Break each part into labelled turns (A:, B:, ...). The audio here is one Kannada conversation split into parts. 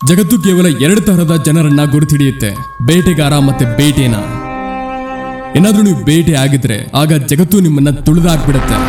A: ಜಗತ್ತು ಕೇವಲ ಎರಡು ತರಹದ ಜನರನ್ನ ಗುರುತಿಡಿಯುತ್ತೆ, ಬೇಟೆಗಾರ ಮತ್ತೆ ಬೇಟೆನ. ಏನಾದ್ರೂ ನೀವು ಬೇಟೆ ಆಗಿದ್ರೆ ಆಗ ಜಗತ್ತು ನಿಮ್ಮನ್ನ ತುಳಿದಾಕ್ಬಿಡುತ್ತೆ.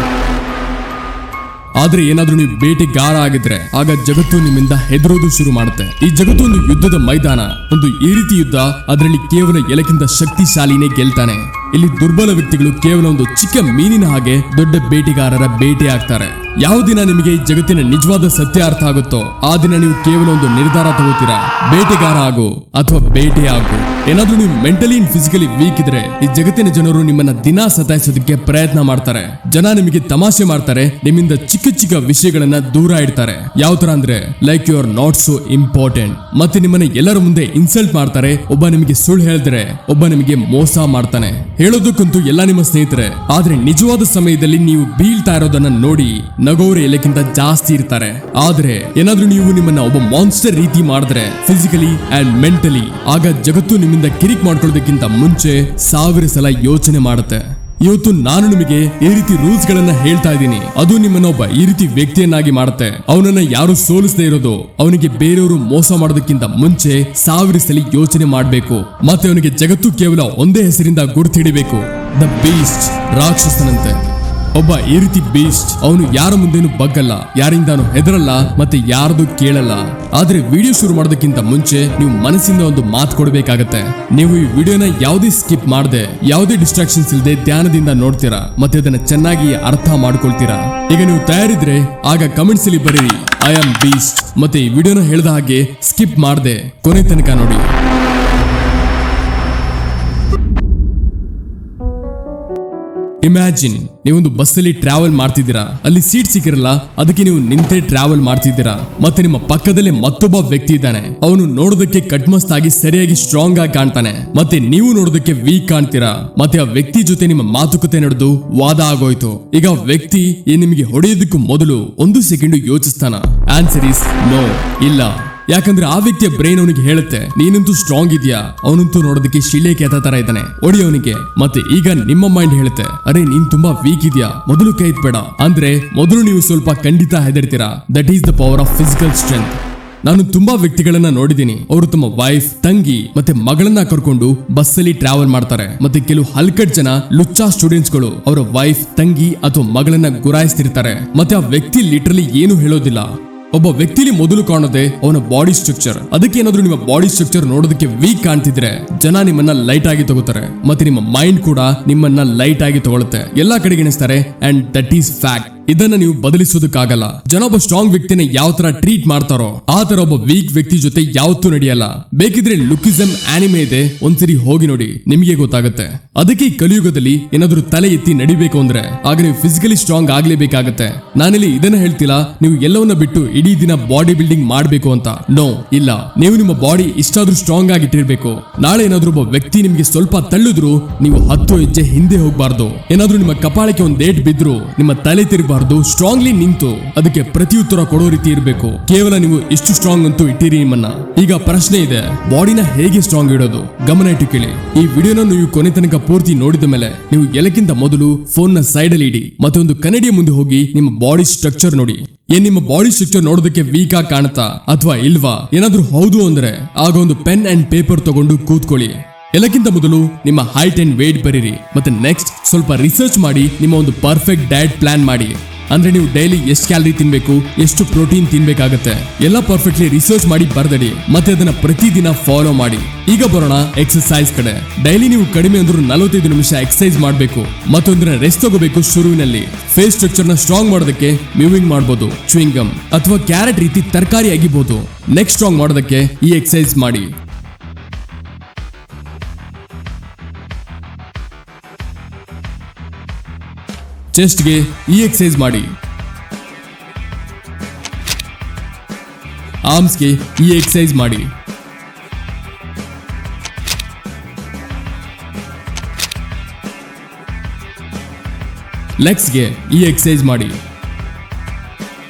A: ಆದ್ರೆ ಏನಾದ್ರೂ ನೀವು ಬೇಟೆಗಾರ ಆಗಿದ್ರೆ ಆಗ ಜಗತ್ತು ನಿಮ್ಮಿಂದ ಹೆದರೋದು ಶುರು ಮಾಡುತ್ತೆ. ಈ ಜಗತ್ತು ಒಂದು ಯುದ್ಧದ ಮೈದಾನ, ಒಂದು ಈ ರೀತಿ ಯುದ್ಧ. ಅದರಲ್ಲಿ ಕೇವಲ ಎಲಕ್ಕಿಂತ ಶಕ್ತಿಶಾಲಿನೇ ಗೆಲ್ತಾನೆ. ಇಲ್ಲಿ ದುರ್ಬಲ ವ್ಯಕ್ತಿಗಳು ಕೇವಲ ಒಂದು ಚಿಕ್ಕ ಮೀನಿನ ಹಾಗೆ ದೊಡ್ಡ ಬೇಟೆಗಾರರ ಬೇಟೆ ಆಗ್ತಾರೆ. ಯಾವ ದಿನ ನಿಮಗೆ ಈ ಜಗತ್ತಿನ ನಿಜವಾದ ಸತ್ಯ ಅರ್ಥ ಆಗುತ್ತೋ ಆ ದಿನ ನೀವು ಕೇವಲ ಒಂದು ನಿರ್ಧಾರ ತಗೋತೀರಾ, ಬೇಟೆಗಾರ ಆಗು ಅಥವಾ ಬೇಟೆ ಆಗು. ಏನಾದ್ರೂ ನೀವು ಮೆಂಟಲಿ ಅಂಡ್ ಫಿಸಿಕಲಿ ವೀಕ್ ಇದ್ರೆ ಈ ಜಗತ್ತಿನ ಜನರು ನಿಮ್ಮನ್ನ ದಿನಾ ಸತಾಯಿಸೋದಕ್ಕೆ ಪ್ರಯತ್ನ ಮಾಡ್ತಾರೆ. ಜನ ನಿಮಗೆ ತಮಾಷೆ ಮಾಡ್ತಾರೆ, ನಿಮ್ಮಿಂದ ಚಿಕ್ಕ ಚಿಕ್ಕ ವಿಷಯಗಳನ್ನ ದೂರ ಇಡ್ತಾರೆ. ಯಾವ ತರ ಅಂದ್ರೆ like you are not so important. ಮತ್ತೆ ನಿಮ್ಮನ್ನ ಎಲ್ಲರ ಮುಂದೆ ಇನ್ಸಲ್ಟ್ ಮಾಡ್ತಾರೆ. ಒಬ್ಬ ನಿಮಗೆ ಸುಳ್ಳು ಹೇಳಿದ್ರೆ ಒಬ್ಬ ನಿಮಗೆ ಮೋಸ ಮಾಡ್ತಾನೆ. ಹೇಳೋದಕ್ಕಂತೂ ಎಲ್ಲ ನಿಮ್ಮ ಸ್ನೇಹಿತರೆ, ಆದ್ರೆ ನಿಜವಾದ ಸಮಯದಲ್ಲಿ ನೀವು ಬೀಳ್ತಾ ಇರೋದನ್ನ ನೋಡಿ ನಗೋರು ಎಲ್ಲಕ್ಕಿಂತ ಜಾಸ್ತಿ ಇರ್ತಾರೆ. ಆದ್ರೆ ಏನಾದ್ರೂ ನೀವು ನಿಮ್ಮನ್ನ ಒಬ್ಬ ಮಾನ್ಸ್ಟರ್ ರೀತಿ ಮಾಡಿದ್ರೆ ಫಿಸಿಕಲಿ ಅಂಡ್ ಮೆಂಟಲಿ, ಆಗ ಜಗತ್ತು ನಿಮ್ಮಿಂದ ಕಿರಿಕ್ ಮಾಡ್ಕೊಳ್ಳೋದಕ್ಕಿಂತ ಮುಂಚೆ 1000 ಸಲ ಯೋಚನೆ ಮಾಡುತ್ತೆ. ಇವತ್ತು ನಾನು ನಿಮಗೆ ಈ ರೀತಿ ರೂಲ್ಸ್ ಗಳನ್ನ ಹೇಳ್ತಾ ಇದ್ದೀನಿ. ಅದು ನಿಮ್ಮನ್ನ ಒಬ್ಬ ಈ ರೀತಿ ವ್ಯಕ್ತಿಯನ್ನಾಗಿ ಮಾಡುತ್ತೆ. ಅವನನ್ನ ಯಾರು ಸೋಲಿಸದೇ ಇರೋದು, ಅವನಿಗೆ ಬೇರೆಯವರು ಮೋಸ ಮಾಡೋದಕ್ಕಿಂತ ಮುಂಚೆ 1000 ಸಲ ಯೋಚನೆ ಮಾಡಬೇಕು. ಮತ್ತೆ ಅವನಿಗೆ ಜಗತ್ತು ಕೇವಲ ಒಂದೇ ಹೆಸರಿಂದ ಗುರುತಿಡಿಬೇಕು, ದ ಬೀಸ್ಟ್, ರಾಕ್ಷಸನಂತೆ. ಒಬ್ಬ ಈ ರೀತಿ ಬೀಸ್ಟ್, ಅವನು ಯಾರ ಮುಂದೇನು ಬಗ್ಗಲ್ಲ, ಯಾರಿಂದಾನು ಹೆದರಲ್ಲ, ಮತ್ತೆ ಯಾರದು ಕೇಳಲ್ಲ. ಆದ್ರೆ ವಿಡಿಯೋ ಶುರು ಮಾಡೋದಕ್ಕಿಂತ ಮುಂಚೆ ನೀವು ಮನಸ್ಸಿಂದ ಒಂದು ಮಾತು ಕೊಡಬೇಕಾಗತ್ತೆ. ನೀವು ಈ ವಿಡಿಯೋನ ಯಾವುದೇ ಸ್ಕಿಪ್ ಮಾಡದೆ, ಯಾವುದೇ ಡಿಸ್ಟ್ರಾಕ್ಷನ್ಸ್ ಇಲ್ಲದೆ ಧ್ಯಾನದಿಂದ ನೋಡ್ತೀರಾ, ಮತ್ತೆ ಅದನ್ನ ಚೆನ್ನಾಗಿ ಅರ್ಥ ಮಾಡ್ಕೊಳ್ತೀರಾ. ಈಗ ನೀವು ತಯಾರಿದ್ರೆ ಆಗ ಕಮೆಂಟ್ಸ್ ಅಲ್ಲಿ ಬರೀರಿ ಐ ಆಮ್ ಬೀಸ್ಟ್, ಮತ್ತೆ ಈ ವಿಡಿಯೋನ ಹೇಳ್ದ ಹಾಗೆ ಸ್ಕಿಪ್ ಮಾಡದೆ ಕೊನೆ ತನಕ ನೋಡಿ. ಇಮ್ಯಾಜಿನ್ ನೀವೊಂದು ಬಸ್ಸಲ್ಲಿ ಟ್ರಾವೆಲ್ ಮಾಡ್ತಿದ್ದೀರಾ, ಅಲ್ಲಿ ಸೀಟ್ ಸಿಕ್ಕಿರಲ್ಲ, ಅದಕ್ಕೆ ನೀವು ನಿಂತೇ ಟ್ರಾವೆಲ್ ಮಾಡ್ತಿದ್ದೀರಾ. ಮತ್ತೆ ನಿಮ್ಮ ಪಕ್ಕದಲ್ಲಿ ಮತ್ತೊಬ್ಬ ವ್ಯಕ್ತಿ ಇದ್ದಾನೆ. ಅವನು ನೋಡೋದಕ್ಕೆ ಕಟ್ಮಸ್ತ್ ಆಗಿ ಸರಿಯಾಗಿ ಸ್ಟ್ರಾಂಗ್ ಆಗಿ ಕಾಣ್ತಾನೆ, ಮತ್ತೆ ನೀವು ನೋಡೋದಕ್ಕೆ ವೀಕ್ ಕಾಣ್ತೀರಾ. ಮತ್ತೆ ಆ ವ್ಯಕ್ತಿ ಜೊತೆ ನಿಮ್ಮ ಮಾತುಕತೆ ನಡೆದು ವಾದ ಆಗೋಯ್ತು. ಈಗ ಆ ವ್ಯಕ್ತಿ ನಿಮಗೆ ಹೊಡೆಯೋದಕ್ಕೂ ಮೊದಲು 1 ಸೆಕೆಂಡ್ ಯೋಚಿಸ್ತಾನ. ಆನ್ಸರ್ ಇಸ್ ನೋ, ಇಲ್ಲ. ಯಾಕಂದ್ರೆ ಆ ವ್ಯಕ್ತಿಯ ಬ್ರೈನ್ ಅವನಿಗೆ ಹೇಳುತ್ತೆ ನೀನಂತೂ ಸ್ಟ್ರಾಂಗ್ ಇದೆಯಾ, ಅವನಂತೂ ನೋಡೋದಕ್ಕೆ ಶಿಲೆ ಕೆತ್ತ ತರ ಇದ್ದಾನೆ, ಹೊಡಿಯೋನಿಗೆ. ಮತ್ತೆ ಈಗ ನಿಮ್ಮ ಮೈಂಡ್ ಹೇಳುತ್ತೆ ಅರೆ ನೀನ್ ತುಂಬಾ ವೀಕ್ ಇದೆಯಾ, ಮೊದಲು ಕೈ ಎತ್ಬೇಡ. ಅಂದ್ರೆ ಮೊದಲು ನೀವು ಸ್ವಲ್ಪ ಖಂಡಿತ ಹೆದರ್ತೀರಾ. That is the power of physical strength. ನಾನು ತುಂಬಾ ವ್ಯಕ್ತಿಗಳನ್ನ ನೋಡಿದ್ದೀನಿ, ಅವರು ತಮ್ಮ ವೈಫ್, ತಂಗಿ ಮತ್ತೆ ಮಗಳನ್ನ ಕರ್ಕೊಂಡು ಬಸ್ಸಲ್ಲಿ ಟ್ರಾವೆಲ್ ಮಾಡ್ತಾರೆ. ಮತ್ತೆ ಕೆಲವು ಹಲ್ಕಟ್ ಜನ ಲುಚ್ಚಾ ಸ್ಟೂಡೆಂಟ್ಸ್ ಗಳು ಅವರ ವೈಫ್, ತಂಗಿ ಅಥವಾ ಮಗಳನ್ನ ಗುರಾಯಿಸ್ತಿರ್ತಾರೆ. ಮತ್ತೆ ಆ ವ್ಯಕ್ತಿ ಲಿಟರಲಿ ಏನು ಹೇಳೋದಿಲ್ಲ. ಒಬ್ಬ ವ್ಯಕ್ತಿಲಿ ಮೊದಲು ಕಾಣೋದೆ ಅವನ ಬಾಡಿ ಸ್ಟ್ರಕ್ಚರ್. ಅದಕ್ಕೆ ಏನಾದ್ರೂ ನಿಮ್ಮ ಬಾಡಿ ಸ್ಟ್ರಕ್ಚರ್ ನೋಡೋದಕ್ಕೆ ವೀಕ್ ಕಾಣ್ತಿದ್ರೆ ಜನ ನಿಮ್ಮನ್ನ ಲೈಟ್ ಆಗಿ ತಗೋತಾರೆ, ಮತ್ತೆ ನಿಮ್ಮ ಮೈಂಡ್ ಕೂಡ ನಿಮ್ಮನ್ನ ಲೈಟ್ ಆಗಿ ತಗೊಳುತ್ತೆ, ಎಲ್ಲಾ ಕಡೆಗೆ ಎಣಿಸ್ತಾರೆ. And that is fact. ಇದನ್ನ ನೀವು ಬದಲಿಸೋದಕ್ಕಾಗಲ್ಲ. ಜನ ಒಬ್ಬ ಸ್ಟ್ರಾಂಗ್ ವ್ಯಕ್ತಿನ ಯಾವ ತರ ಟ್ರೀಟ್ ಮಾಡ್ತಾರೋ ಆ ತರ ಒಬ್ಬ ವೀಕ್ ವ್ಯಕ್ತಿ ಜೊತೆ ಯಾವತ್ತೂ ನಡೆಯಲ್ಲ. ಬೇಕಿದ್ರೆ ಲುಕಿಸಮ್ ಆನಿಮೆ ಇದೆ, ಒಂದ್ಸರಿ ಹೋಗಿ ನೋಡಿ, ನಿಮಗೆ ಗೊತ್ತಾಗುತ್ತೆ. ಅದಕ್ಕೆ ಈ ಕಲಿಯುಗದಲ್ಲಿ ಏನಾದ್ರೂ ತಲೆ ಎತ್ತಿ ನಡಿಬೇಕು ಅಂದ್ರೆ ಆಗ ನೀವು ಫಿಸಿಕಲಿ ಸ್ಟ್ರಾಂಗ್ ಆಗ್ಲೇಬೇಕಾಗತ್ತೆ. ನಾನಿಲ್ಲಿ ಇದನ್ನ ಹೇಳ್ತಿಲ್ಲ ನೀವು ಎಲ್ಲವನ್ನ ಬಿಟ್ಟು ಇಡೀ ದಿನ ಬಾಡಿ ಬಿಲ್ಡಿಂಗ್ ಮಾಡ್ಬೇಕು ಅಂತ. ನೋ, ಇಲ್ಲ. ನೀವು ನಿಮ್ಮ ಬಾಡಿ ಇಷ್ಟಾದ್ರೂ ಸ್ಟ್ರಾಂಗ್ ಆಗಿ ಇಟ್ಟಿರ್ಬೇಕು. ನಾಳೆ ಏನಾದ್ರೂ ಒಬ್ಬ ವ್ಯಕ್ತಿ ನಿಮ್ಗೆ ಸ್ವಲ್ಪ ತಳ್ಳಿದ್ರು ನೀವು 10 ಹೆಜ್ಜೆ ಹಿಂದೆ ಹೋಗ್ಬಾರ್ದು. ಏನಾದ್ರೂ ನಿಮ್ಮ ಕಪಾಳಕ್ಕೆ ಒಂದ್ ಏಟ್ ಬಿದ್ರು ನಿಮ್ಮ ತಲೆ ತಿರುಗಬಾರ್ದು. ಸ್ಟ್ರಾಂಗ್ಲಿ ನಿಂತು ಅದಕ್ಕೆ ಪ್ರತಿಯುತ್ತರ ಕೊಡೋ ರೀತಿ ಇರಬೇಕು. ಕೇವಲ ನೀವು ಇಷ್ಟು ಸ್ಟ್ರಾಂಗ್ ಅಂತೂ ಇಟ್ಟಿರಿ ನಿಮ್ಮನ್ನ. ಈಗ ಪ್ರಶ್ನೆ ಇದೆ, ಬಾಡಿನ ಹೇಗೆ ಸ್ಟ್ರಾಂಗ್ ಇಡೋದು? ಗಮನ ಇಟ್ಟು ಕೇಳಿ. ಈ ವಿಡಿಯೋನ ನೀವು ಕೊನೆ ತನಕ ಪೂರ್ತಿ ನೋಡಿದ ಮೇಲೆ ನೀವು ಎಲ್ಲಕ್ಕಿಂತ ಮೊದಲು ಫೋನ್ ನ ಸೈಡ್ ಅಲ್ಲಿ ಇಡಿ, ಮತ್ತೆ ಒಂದು ಕನ್ನಡಿಯ ಮುಂದೆ ಹೋಗಿ ನಿಮ್ಮ ಬಾಡಿ ಸ್ಟ್ರಕ್ಚರ್ ನೋಡಿ. ನಿಮ್ಮ ಬಾಡಿ ಸ್ಟ್ರಕ್ಚರ್ ನೋಡೋದಕ್ಕೆ ವೀಕ್ ಆಗಿ ಕಾಣುತ್ತಾ ಅಥವಾ ಇಲ್ವಾ? ಏನಾದ್ರೂ ಹೌದು ಅಂದ್ರೆ ಆಗ ಒಂದು ಪೆನ್ ಅಂಡ್ ಪೇಪರ್ ತಗೊಂಡು ಕೂತ್ಕೊಳ್ಳಿ. ಎಲ್ಲಕ್ಕಿಂತ ಮೊದಲು ನಿಮ್ಮ ಹೈಟ್ ಅಂಡ್ ವೇಟ್ ಬರೀರಿ. ಮತ್ತೆ ನೆಕ್ಸ್ಟ್ ಸ್ವಲ್ಪ ರಿಸರ್ಚ್ ಮಾಡಿ ನಿಮ್ಮ ಒಂದು ಪರ್ಫೆಕ್ಟ್ ಡಯಟ್ ಪ್ಲಾನ್ ಮಾಡಿ. ಅಂದ್ರೆ ನೀವು ಡೈಲಿ ಎಷ್ಟು ಕ್ಯಾಲರಿ ತಿನ್ಬೇಕು, ಎಷ್ಟು ಪ್ರೋಟೀನ್ ತಿನ್ಬೇಕಾಗತ್ತೆ, ಎಲ್ಲ ಪರ್ಫೆಕ್ಟ್ಲಿ ರಿಸರ್ಚ್ ಮಾಡಿ ಬರ್ದಡಿ. ಮತ್ತೆ ಅದನ್ನ ಪ್ರತಿದಿನ ಫಾಲೋ ಮಾಡಿ. ಈಗ ಬರೋಣ ಎಕ್ಸರ್ಸೈಸ್ ಕಡೆ. ಡೈಲಿ ನೀವು ಕಡಿಮೆ ಅಂದ್ರೂ 45 ನಿಮಿಷ ಎಕ್ಸರ್ಸೈಸ್ ಮಾಡಬೇಕು. ಮತ್ತೊಂದರ ರೆಸ್ಟ್ ತಗೋಬೇಕು ಶುರುವಿನಲ್ಲಿ. ಫೇಸ್ ಸ್ಟ್ರಕ್ಚರ್ ನ ಸ್ಟ್ರಾಂಗ್ ಮಾಡೋದಕ್ಕೆ ಮ್ಯೂವಿಂಗ್ ಮಾಡಬಹುದು, ಚ್ಯೂಯಿಂಗ್ ಗಮ್ ಅಥವಾ ಕ್ಯಾರೆಟ್ ರೀತಿ ತರಕಾರಿ ಆಗಿಬಹುದು. ನೆಕ್ಸ್ಟ್ ಸ್ಟ್ರಾಂಗ್ ಮಾಡೋದಕ್ಕೆ ಈ ಎಕ್ಸರ್ಸೈಸ್ ಮಾಡಿ. ಚೆಸ್ಟ್ಗೆ ಈ ಎಕ್ಸರ್ಸೈಸ್ ಮಾಡಿ. ಆರ್ಮ್ಸ್ಗೆ ಈ ಎಕ್ಸರ್ಸೈಸ್ ಮಾಡಿ. ಲೆಗ್ಸ್ಗೆ ಈ ಎಕ್ಸರ್ಸೈಸ್ ಮಾಡಿ.